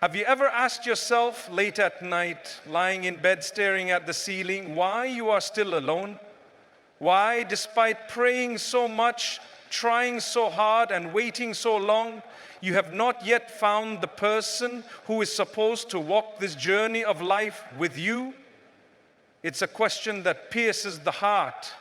Have you ever asked yourself late at night, lying in bed staring at the ceiling, why you are still alone? Why, despite praying so much, trying so hard and waiting so long, you have not yet found the person who is supposed to walk this journey of life with you? It's a question that pierces the heart.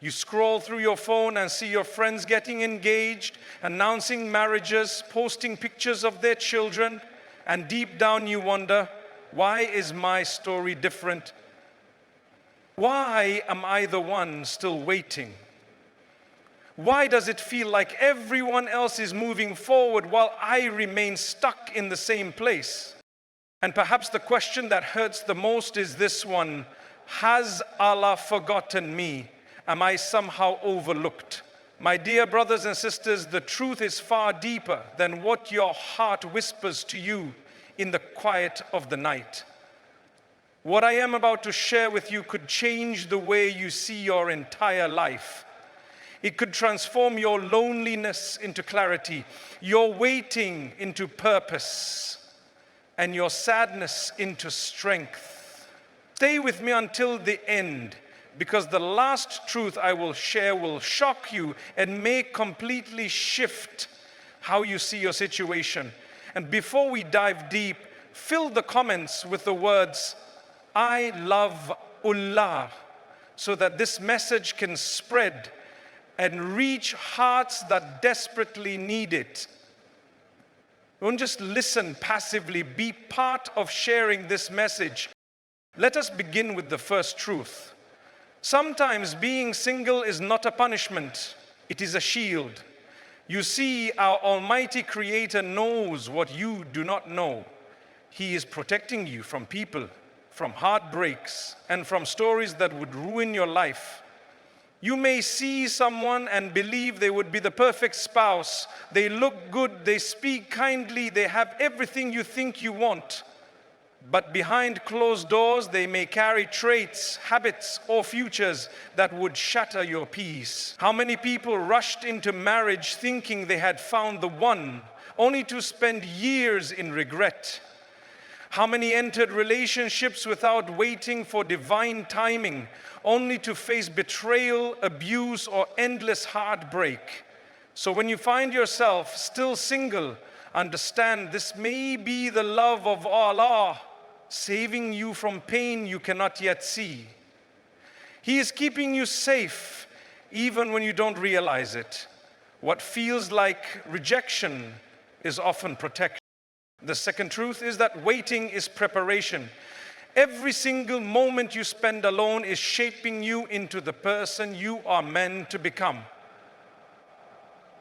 You scroll through your phone and see your friends getting engaged, announcing marriages, posting pictures of their children, and deep down you wonder, why is my story different? Why am I the one still waiting? Why does it feel like everyone else is moving forward while I remain stuck in the same place? And perhaps the question that hurts the most is this one: has Allah forgotten me? Am I somehow overlooked? My dear brothers and sisters, the truth is far deeper than what your heart whispers to you in the quiet of the night. What I am about to share with you could change the way you see your entire life. It could transform your loneliness into clarity, your waiting into purpose, and your sadness into strength. Stay with me until the end, because the last truth I will share will shock you and may completely shift how you see your situation. And before we dive deep, fill the comments with the words, "I love Allah," so that this message can spread and reach hearts that desperately need it. Don't just listen passively, be part of sharing this message. Let us begin with the first truth. Sometimes being single is not a punishment, it is a shield. You see, our Almighty Creator knows what you do not know. He is protecting you from people, from heartbreaks, and from stories that would ruin your life. You may see someone and believe they would be the perfect spouse. They look good, they speak kindly, they have everything you think you want. But behind closed doors, they may carry traits, habits, or futures that would shatter your peace. How many people rushed into marriage thinking they had found the one, only to spend years in regret? How many entered relationships without waiting for divine timing, only to face betrayal, abuse, or endless heartbreak? So when you find yourself still single, understand this may be the love of Allah, saving you from pain you cannot yet see. He is keeping you safe, even when you don't realize it. What feels like rejection is often protection. The second truth is that waiting is preparation. Every single moment you spend alone is shaping you into the person you are meant to become.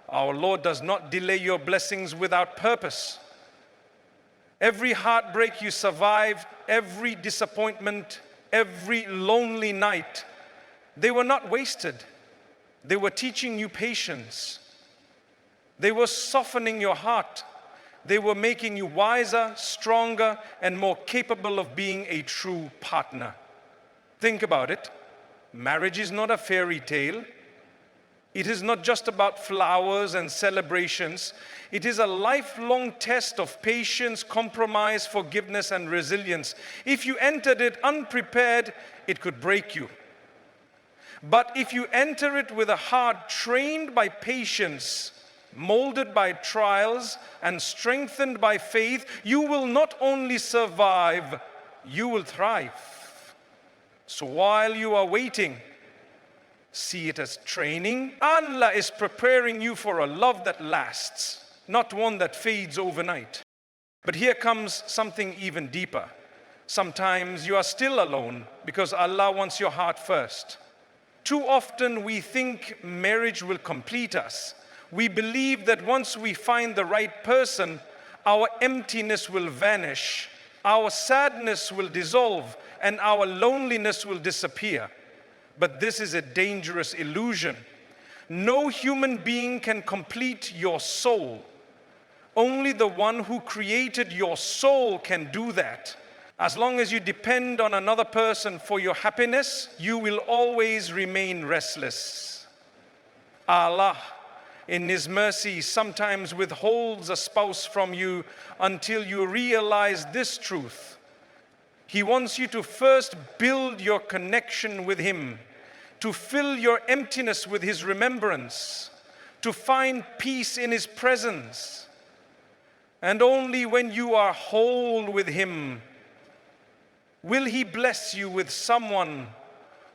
Our Lord does not delay your blessings without purpose. Every heartbreak you survived, every disappointment, every lonely night, they were not wasted. They were teaching you patience. They were softening your heart. They were making you wiser, stronger, and more capable of being a true partner. Think about it. Marriage is not a fairy tale. It is not just about flowers and celebrations. It is a lifelong test of patience, compromise, forgiveness, and resilience. If you entered it unprepared, it could break you. But if you enter it with a heart trained by patience, molded by trials, and strengthened by faith, you will not only survive, you will thrive. So while you are waiting, see it as training. Allah is preparing you for a love that lasts, not one that fades overnight. But here comes something even deeper. Sometimes you are still alone because Allah wants your heart first. Too often we think marriage will complete us. We believe that once we find the right person, our emptiness will vanish, our sadness will dissolve, and our loneliness will disappear. But this is a dangerous illusion. No human being can complete your soul. Only the one who created your soul can do that. As long as you depend on another person for your happiness, you will always remain restless. Allah in His mercy, sometimes withholds a spouse from you until you realize this truth. He wants you to first build your connection with Him, to fill your emptiness with His remembrance, to find peace in His presence. And only when you are whole with Him will He bless you with someone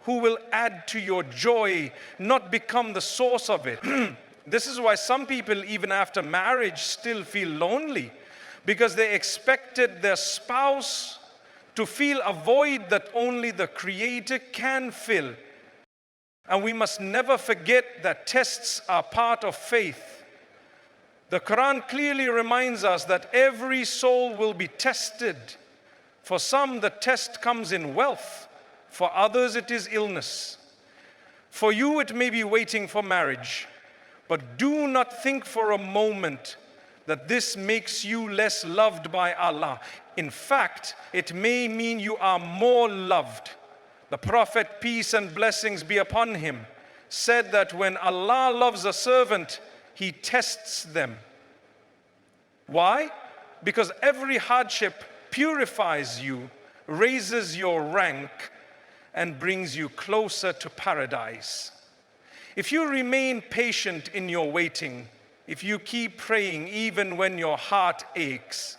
who will add to your joy, not become the source of it. This is why some people, even after marriage, still feel lonely, because they expected their spouse to fill a void that only the Creator can fill. And we must never forget that tests are part of faith. The Quran clearly reminds us that every soul will be tested. For some, the test comes in wealth. For others, it is illness. For you, it may be waiting for marriage. But do not think for a moment that this makes you less loved by Allah. In fact, it may mean you are more loved. The Prophet, peace and blessings be upon him, said that when Allah loves a servant, He tests them. Why? Because every hardship purifies you, raises your rank, and brings you closer to paradise. If you remain patient in your waiting, if you keep praying even when your heart aches,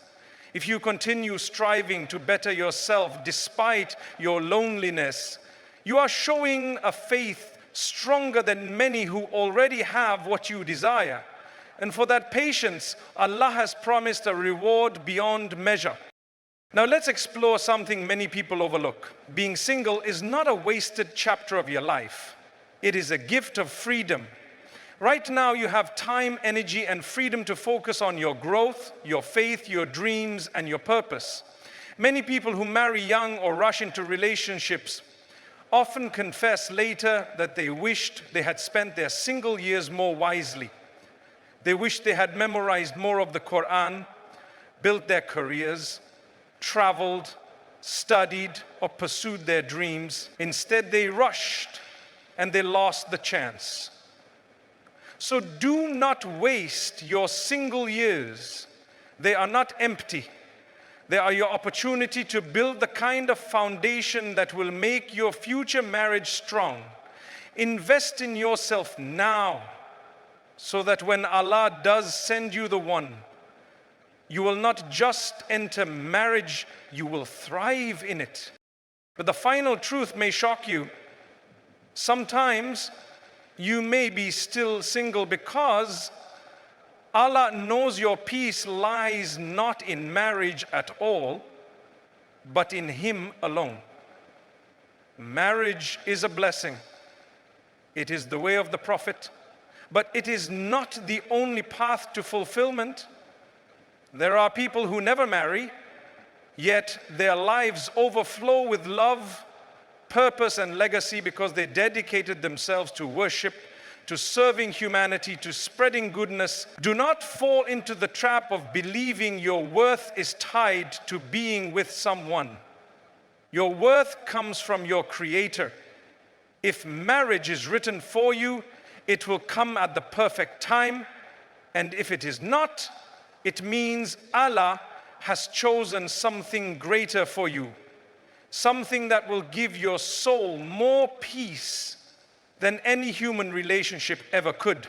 if you continue striving to better yourself despite your loneliness, you are showing a faith stronger than many who already have what you desire. And for that patience, Allah has promised a reward beyond measure. Now let's explore something many people overlook. Being single is not a wasted chapter of your life. It is a gift of freedom. Right now you have time, energy, and freedom to focus on your growth, your faith, your dreams, and your purpose. Many people who marry young or rush into relationships often confess later that they wished they had spent their single years more wisely. They wish they had memorized more of the Quran, built their careers, traveled, studied, or pursued their dreams. Instead, they rushed and they lost the chance. So do not waste your single years. They are not empty. They are your opportunity to build the kind of foundation that will make your future marriage strong. Invest in yourself now, so that when Allah does send you the one, you will not just enter marriage, you will thrive in it. But the final truth may shock you. Sometimes you may be still single because Allah knows your peace lies not in marriage at all, but in Him alone. Marriage is a blessing. It is the way of the Prophet, but it is not the only path to fulfillment. There are people who never marry, yet their lives overflow with love, purpose, and legacy because they dedicated themselves to worship, to serving humanity, to spreading goodness. Do not fall into the trap of believing your worth is tied to being with someone. Your worth comes from your Creator. If marriage is written for you, it will come at the perfect time. And if it is not, it means Allah has chosen something greater for you. Something that will give your soul more peace than any human relationship ever could.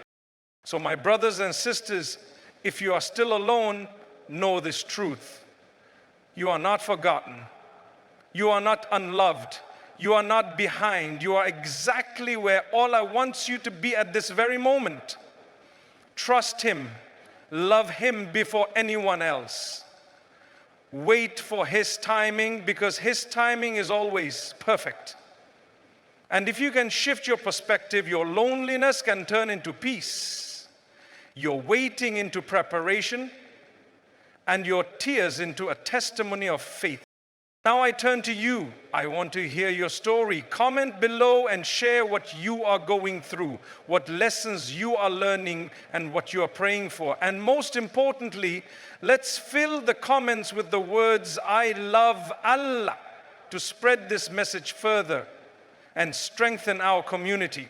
So my brothers and sisters, if you are still alone, know this truth. You are not forgotten. You are not unloved. You are not behind. You are exactly where Allah wants you to be at this very moment. Trust Him. Love Him before anyone else. Wait for His timing, because His timing is always perfect. And if you can shift your perspective, your loneliness can turn into peace, your waiting into preparation, and your tears into a testimony of faith. Now I turn to you. I want to hear your story. Comment below and share what you are going through, what lessons you are learning, and what you are praying for. And most importantly, let's fill the comments with the words, I love Allah, to spread this message further and strengthen our community.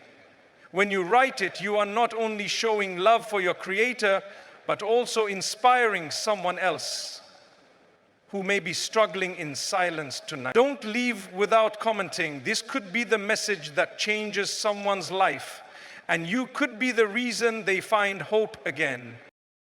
When you write it, you are not only showing love for your Creator, but also inspiring someone else who may be struggling in silence tonight. Don't leave without commenting. This could be the message that changes someone's life, and you could be the reason they find hope again.